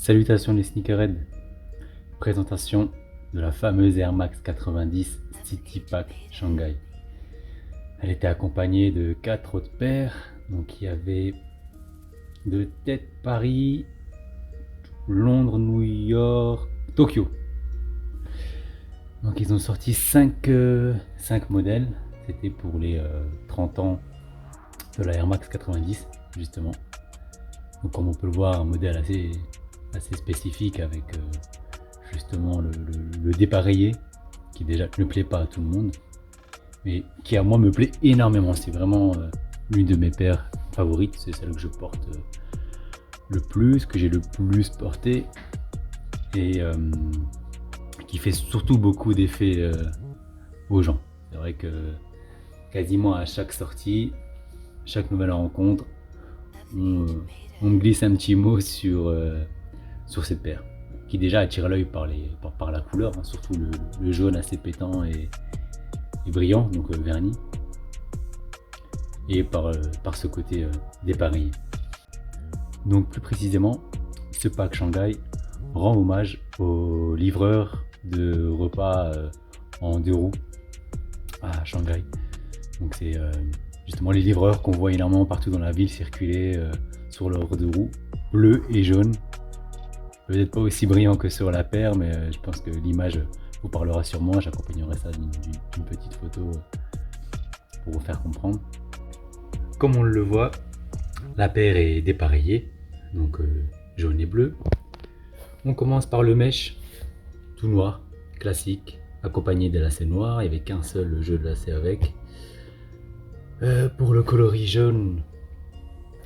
Salutations les sneakerheads. Présentation de la fameuse Air Max 90 City Pack Shanghai. Elle était accompagnée de 4 autres paires. Donc il y avait de tête Paris, Londres, New York, Tokyo. Donc ils ont sorti 5 modèles. C'était pour les 30 ans de la Air Max 90 justement. Donc comme on peut le voir, un modèle assez spécifique avec justement le dépareillé qui déjà ne plaît pas à tout le monde, mais qui à moi me plaît énormément. C'est vraiment l'une de mes paires favorites, c'est celle que je porte le plus, que j'ai le plus porté et qui fait surtout beaucoup d'effet aux gens. C'est vrai que quasiment à chaque sortie, chaque nouvelle rencontre, on me glisse un petit mot sur cette paire, qui déjà attire l'œil par la couleur, hein, surtout le jaune assez pétant et brillant, donc verni, et par ce côté dépareillé. Donc plus précisément, ce pack Shanghai rend hommage aux livreurs de repas en 2 roues à Shanghai. Donc c'est justement les livreurs qu'on voit énormément partout dans la ville circuler sur leurs 2 roues, bleu et jaune. Peut-être pas aussi brillant que sur la paire, mais je pense que l'image vous parlera sûrement. J'accompagnerai ça d'une petite photo pour vous faire comprendre. Comme on le voit, la paire est dépareillée, donc jaune et bleu. On commence par le mesh, tout noir, classique, accompagné des lacets noirs. Il n'y avait qu'un seul jeu de lacets avec. Pour le coloris jaune,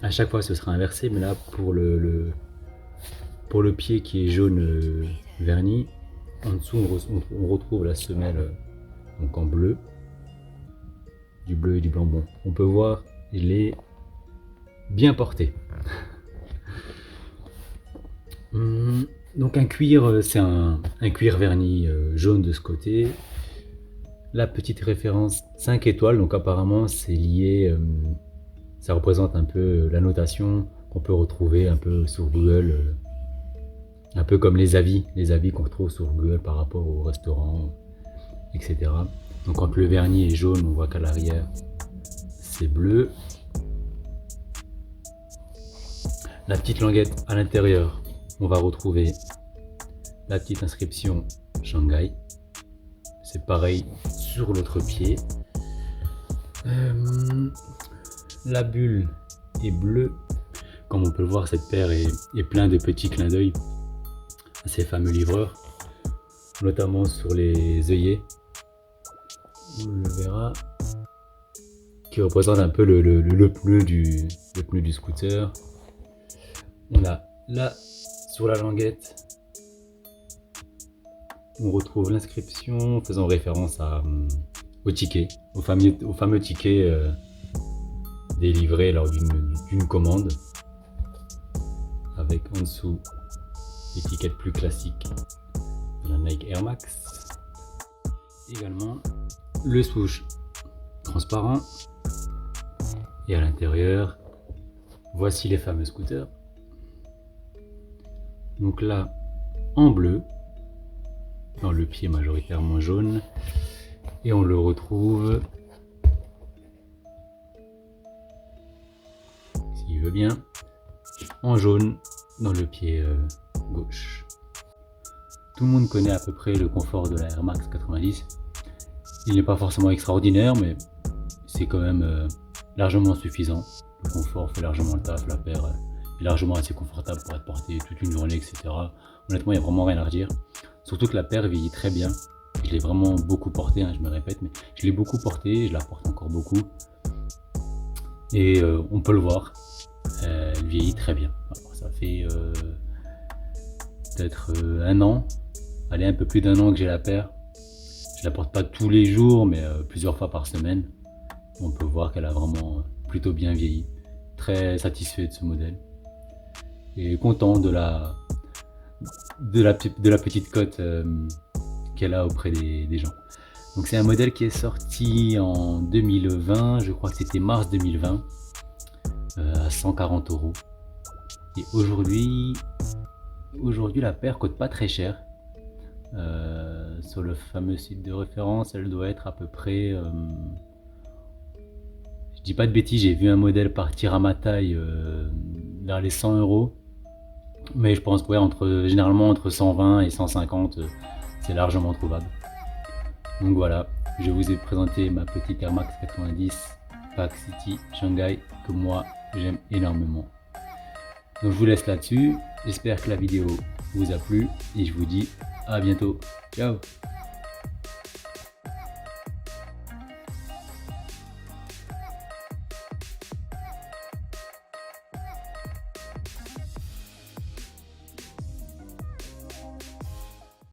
à chaque fois ce sera inversé, mais là pour le pied qui est jaune verni, en dessous on retrouve la semelle donc en bleu, du bleu et du blanc. Bon, on peut voir, il est bien porté. Donc un cuir, c'est un cuir verni jaune de ce côté. La petite référence 5 étoiles, donc apparemment c'est lié, ça représente un peu la notation qu'on peut retrouver un peu sur Google, un peu comme les avis qu'on retrouve sur Google par rapport au restaurant, etc. Donc quand le vernis est jaune, on voit qu'à l'arrière c'est bleu. La petite languette à l'intérieur, on va retrouver la petite inscription Shanghai. C'est pareil sur l'autre pied. La bulle est bleue. Comme on peut le voir, cette paire est plein de petits clins d'œil à ces fameux livreurs, notamment sur les œillets. On le verra, qui représente un peu le pneu du scooter. On a là sur la languette, on retrouve l'inscription faisant référence au ticket, au fameux ticket délivré lors d'une commande, avec en dessous l'étiquette plus classique de la Nike Air Max. Également le swoosh transparent, et à l'intérieur, voici les fameux scooters. Donc là, en bleu, dans le pied majoritairement jaune, et on le retrouve, s'il veut bien, en jaune dans le pied gauche. Tout le monde connaît à peu près le confort de la Air Max 90. Il n'est pas forcément extraordinaire, mais c'est quand même largement suffisant. Le confort fait largement le taf, la paire est largement assez confortable pour être portée toute une journée, etc. Honnêtement, il n'y a vraiment rien à redire. Surtout que la paire vieillit très bien. Je l'ai vraiment beaucoup portée, hein, je me répète, mais je l'ai beaucoup portée, je la porte encore beaucoup. Et on peut le voir, elle vieillit très bien. Alors, ça fait peut-être 1 an, allez, un peu plus d'1 an que j'ai la paire. Je la porte pas tous les jours, mais plusieurs fois par semaine. On peut voir qu'elle a vraiment plutôt bien vieilli. Très satisfait de ce modèle. Et content de la petite cote qu'elle a auprès des gens. Donc c'est un modèle qui est sorti en 2020, je crois que c'était mars 2020, à 140 €. Et aujourd'hui, Aujourd'hui, la paire coûte pas très cher. Sur le fameux site de référence, elle doit être à peu près. Je dis pas de bêtises, j'ai vu un modèle partir à ma taille vers les 100 euros. Mais je pense que ouais, généralement entre 120 et 150, c'est largement trouvable. Donc voilà, je vous ai présenté ma petite Air Max 90 Pack City Shanghai que moi j'aime énormément. Donc je vous laisse là-dessus. J'espère que la vidéo vous a plu et je vous dis à bientôt. Ciao!